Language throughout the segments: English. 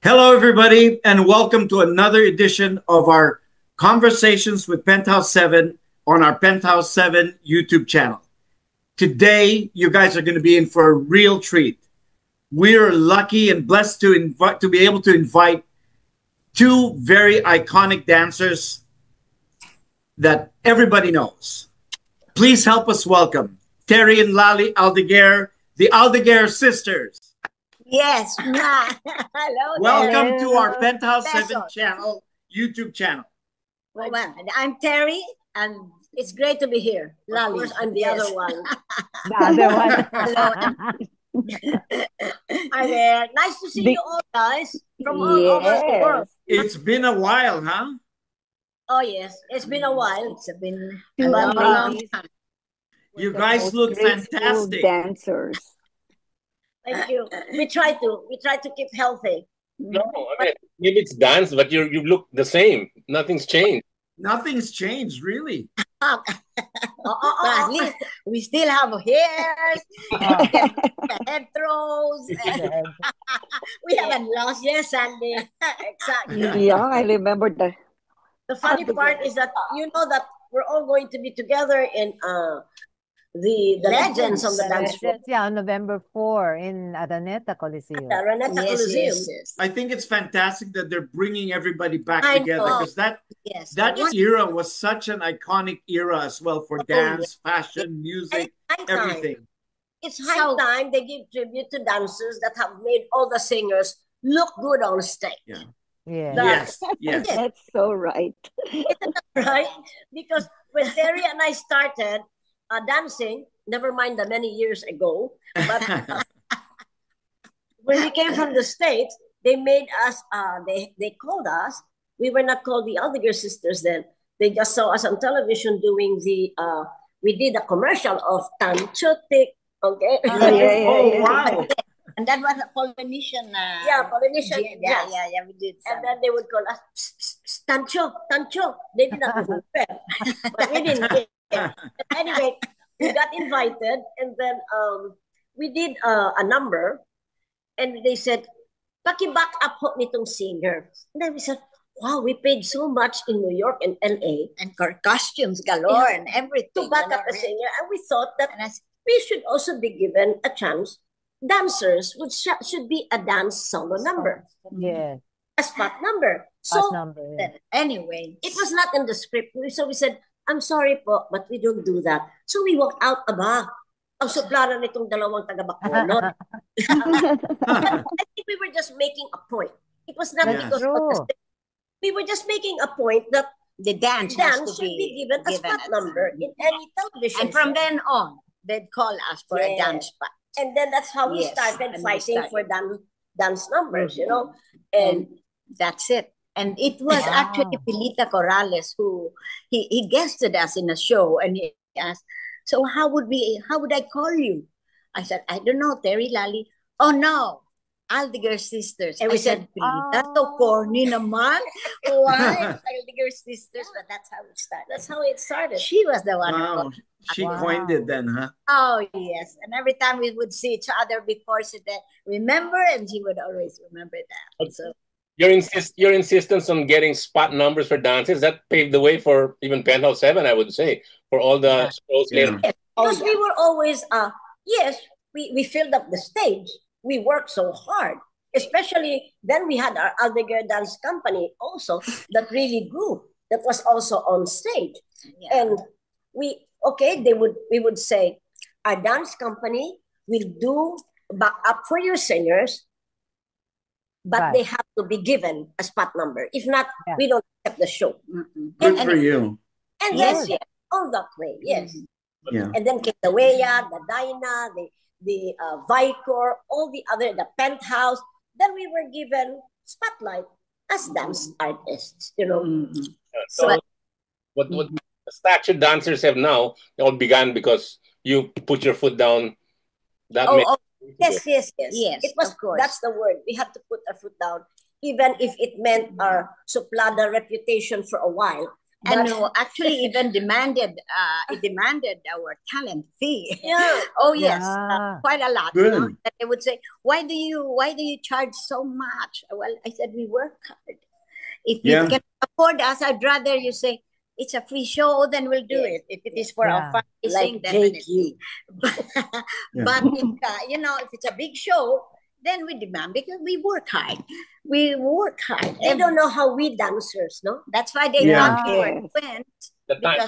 Hello, everybody, and welcome to another edition of our Conversations with Penthouse 7 on our Penthouse 7 YouTube channel. Today, you guys are going to be in for a real treat. We're lucky and blessed to be able to invite two very iconic dancers that everybody knows. Please help us welcome Terry and Lali Aldeguer, the Aldeguer sisters. Yes, ma. Hello. Welcome to our Hello. Penthouse 7 Besos. channel, YouTube channel. Well, I'm Terry, and it's great to be here. Of course, I'm the Yes. other one. The other one. Hello. Hi there. Nice to see you all, guys, from all over the world. It's been a while, huh? Oh, yes. It's been a while. It's been Two a long long time. You the guys most look graceful fantastic. dancers. Thank you. We try to keep healthy. No, I mean, maybe it's dance, but you look the same. Nothing's changed. Nothing's changed, really. But at least we still have hairs, head throws. We haven't lost. Yes, Sandy. Exactly. Yeah, I remember that. The funny part is that you know that we're all going to be together in the Legends on the dance floor. Yeah, on November 4 in Araneta Coliseum. The Araneta Coliseum. I think it's fantastic that they're bringing everybody back I together know. because that Yes. era was such an iconic era as well for dance, fashion, music, High time. everything. It's high time they give tribute to dancers that have made all the singers look good on stage. Yeah. Yeah. Yes, yes. That's so right. Right? Because when Terry and I started dancing, never mind the many years ago, but when we came from the States, they made us, they called us, we were not called the Aldeguer sisters then. They just saw us on television doing we did a commercial of Tanchotik, okay? Oh, wow. And that was a Polynesian. Yeah, Polynesian. Yeah, Yes. we did. And then they would call us, "Psst, psst, psst, Tancho, Tancho." They did not know but we didn't care. Anyway, we got invited, and then we did a number, and they said, "Paki-back up ho nitong singer." And then we said, "Wow, we paid so much in New York and LA And costumes galore Yeah. and everything. to back up a singer," and we thought that we should also be given a chance. Dancers should be a dance solo number, Yeah. a spot number. So Odd number. Yeah. Anyway, it was not in the script. So we said, "I'm sorry po, but we don't do that." So we walked out, ang suplaran nitong dalawang taga-Bacolod. I think we were just making a point. It was not That's because of the true. script. We were just making a point that the dance has dance to should be given a spot number in any television And from show. then on, they'd call us for a Yeah. dance spot. And then that's how we Yes, started and we fighting started. for dance numbers, you know. And And that's it. And it was Wow. actually Pilita Corrales who he guested us in a show, and he asked, "So how would I call you?" I said, "I don't know, Terry, Lali." "Oh no, Aldeguer sisters." And I we said, said, "Pilita, so corny naman." Why Aldeguer sisters? But that's how it started. that's how it started. She was the one who Wow. called. She Wow. coined it then, huh? Oh yes, and every time we would see each other before, she said, "Remember," and she would always remember that. So Your insistence on getting spot numbers for dances that paved the way for even Penthouse 7, I would say, for all the shows Yeah. later. Because we were always, yes, we filled up the stage. We worked so hard. Especially then we had our Aldeguer Dance Company also that really grew. That was also on stage. yeah. And we would say, our dance company will do back up for your singers, but Right. they have to be given a spot number. If not, Yeah. we don't accept the show. Good for you. And Yes. yes, all that way, yes. Yeah. And then Kitawea, the Dyna, the Vicor, all the other, the Penthouse. Then we were given spotlight as dance artists, you know. So what the statured dancers have now, they all began because you put your foot down. That Oh, made- oh, yes. Yes, It was, of course. that's the word. We had to put our foot down, even if it meant our suplada reputation for a while. And actually even demanded our talent fee. Yeah. Oh yes, Yeah. quite a lot. Good. That they would say, why do you charge so much? Well, I said we work hard. If you Yeah. can afford us, I'd rather you say it's a free show, then we'll do it. If it is for our Yeah. fundraising, Like definitely. Yeah. But if it's a big show, then we demand because we work hard. We work hard. They don't know how we dancers, no? That's why they Yeah. want our Yes. twins The time.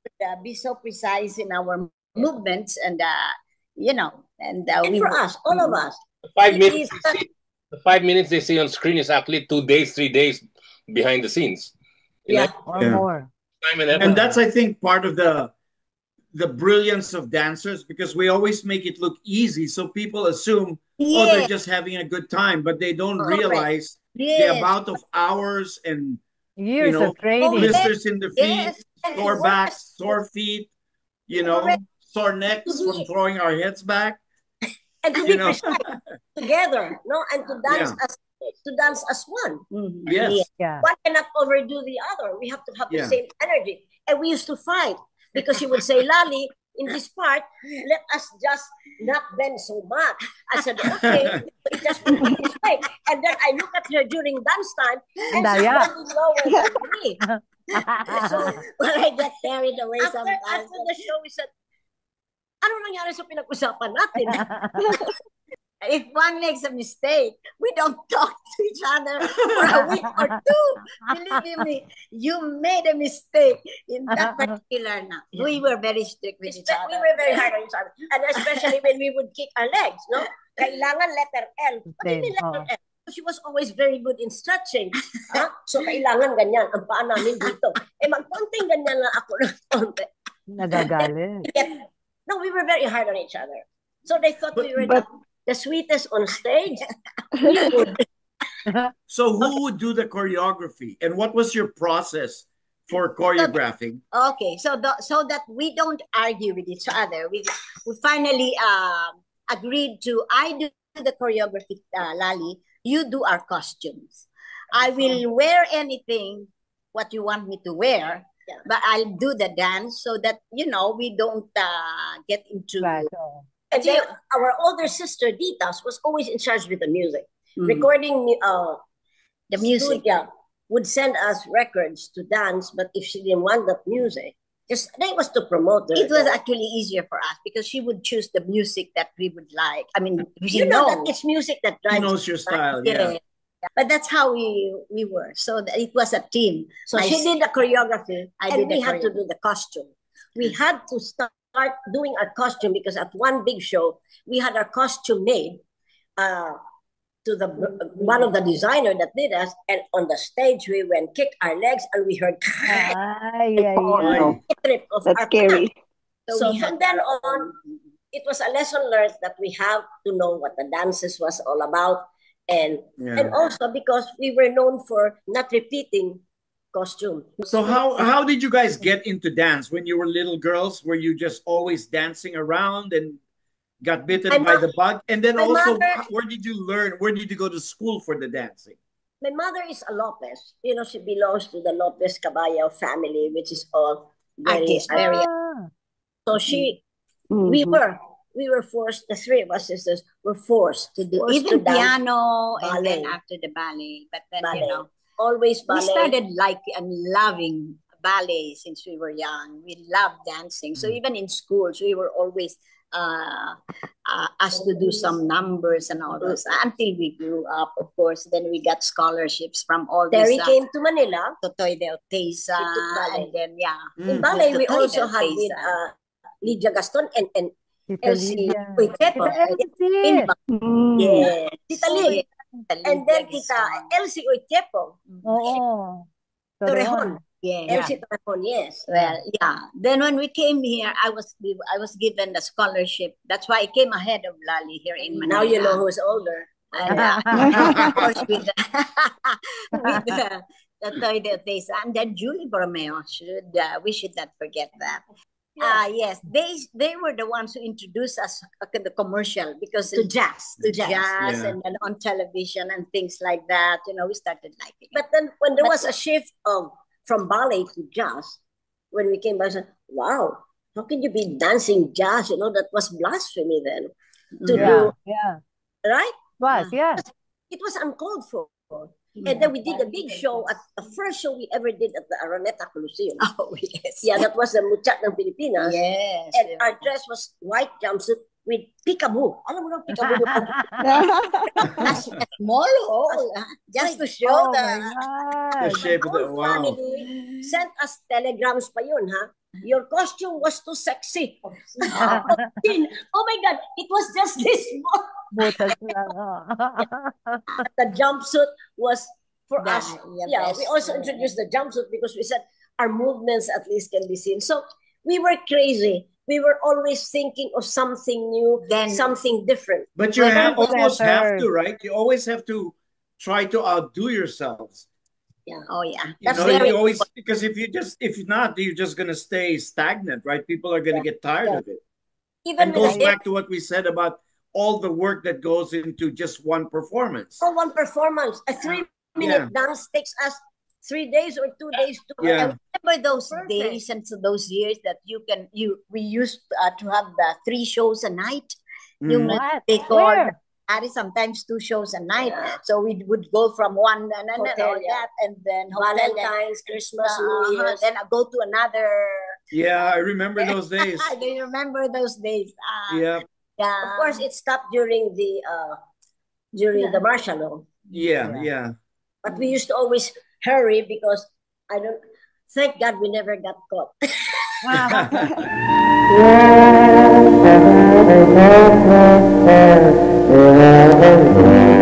because be so precise in our movements and And we for work. us, all of us. The 5 It minutes is they see, the 5 minutes they see on screen is actually 2 days, 3 days behind the scenes. You know, Yeah. Or Yeah. more. time and effort. And that's, I think, part of the brilliance of dancers, because we always make it look easy, so people assume, oh, they're Yes, just having a good time, but they don't Correct. realize the yes, amount of hours and Years know, of training. yes, blisters in the feet, yes, and sore work backs, sore feet, Correct. sore necks from throwing our heads back. And to You be know, precise together, no? And to dance as one. Mhm. yes, Yeah. One cannot overdo the other. We have to have the Yeah. same energy. And we used to fight because he would say, Lali, in this part, let us just not bend so much. I said, okay, it just went this way. And then I look at her during dance time, and she's Daya. bending lower than me. So Well, I get carried away sometimes. after the show, we said, ano nangyari sa pinag-usapan natin? If one makes a mistake, we don't talk to each other for a week or two. Believe me, you made a mistake in that particular night. We were very strict with each We other. were very hard on each other. And especially when we would kick our legs, no? Kailangan letter L. What do you mean letter Oh. L? She was always very good in stretching. So kailangan ganyan, ang paa namin dito. Magkonting ganyan lang ako ng konti. Nagagalit. No, we were very hard on each other. So they thought we were But- the sweetest on stage. We would. So who would do the choreography, and what was your process for choreographing? Okay, so that we don't argue with each other, we finally agreed to I do the choreography, Lali. You do our costumes. I will wear anything what you want me to wear, Yeah. but I'll do the dance so that we don't get into Right. Oh. And then our older sister, Ditas, was always in charge with the music. Recording the music. Yeah, would send us records to dance, but if she didn't want that music, that was to promote her. It was actually easier for us because she would choose the music that we would like. I mean, you know that it's music that He drives. knows your style, yeah. Yeah. But that's how we were. So it was a team. So she did the choreography, I and did the we had to do the costume. We had to start doing our costume because at one big show we had our costume made to the one of the designer that did us, and on the stage we went kick our legs and we heard Ay, ay, ay. No, trip of that's our scary. So we from had- then on, it was a lesson learned that we have to know what the dances was all about, and Yeah. also because we were known for not repeating costume. So how did you guys get into dance when you were little girls? Were you just always dancing around and got bitten My by mo- the bug? And then my also, mother- where did you learn? Where did you go to school for the dancing? My mother is a Lopez. She belongs to the Lopez Caballo family, which is all very Artist, very- Ah. So we Mhm. were forced. The three of us sisters were forced to do even to dance. piano and then ballet. after the ballet. But then Ballet. Always we ballet. started liking and loving ballet since we were young. We loved dancing. So even in schools, we were always asked to do some numbers and all those until we grew up, of course. Then we got scholarships from all Terry these came to Manila. Totoy de Oteiza, She took ballet. and then In ballet, we Totoy also de had with Oteiza. Lydia Gaston and Tita Elsie Lydia. Uitepo. Tita In Elsie. Yes. Tita Lid. Yeah. And then Lydia Tita Gaston. Elsie Uitepo. Oo. Torrejon. Yeah. Elsie Torrejon, yes. Well, yeah. Then when we came here, I was given the scholarship. That's why I came ahead of Lali here in Manila. Now you know who's older. And, of course, with the Toy de Oteiza, and then Julie Borromeo. We should not forget that. Yes, they were the ones who introduced us to the commercial because To jazz. Yeah. and then on television and things like that. We started liking it. But then when there was a shift from ballet to jazz. When we came back, I said, wow, how can you be dancing jazz? You know, that was blasphemy then. To Yeah, do, yeah. right? Was, yeah. It was uncalled for. And then we did a big show, at the first show we ever did at the Araneta Coliseum. Oh, yes. Yeah, that was the Muchat ng Pilipinas. Yes. And our dress was white jumpsuit with peekaboo. Alam mo na peekaboo? That's a small hole, just to show Oh the... my The God. shape of the, Whole wow. family sent us telegrams pa yun, ha? Your costume was too sexy. Oh my God, it was just this small. Butas lang. Oh. The jumpsuit was for Yeah, us. yeah, Yeah, best. we also introduced the jumpsuit because we said our movements at least can be seen. So we were crazy. We were always thinking of something new, Then- something different. But you Well, almost have better. to, right? You always have to try to outdo yourselves. Yeah. Oh, yeah. You That's know, very you always, because if not, you're just gonna stay stagnant, right? People are gonna get tired of it. Even And goes with back to what we said about all the work that goes into just one performance. for one performance, a 3-minute dance takes us 3 days or 2 days to Yeah. Remember those Perfect. days and so those years that we used to have the 3 shows a night. Mhm. What? They called Where? sometimes 2 shows a night. Yeah. So we would go from one and Hotel, all yeah. that, and then hotel, Valentine's, Christmas, New Year's. then I go to another. Yeah, I remember those days. Do you remember those days? Yeah, Yeah. Of course, it stopped during the martial law. yeah. But we used to always hurry because thank God we never got caught. Yeah.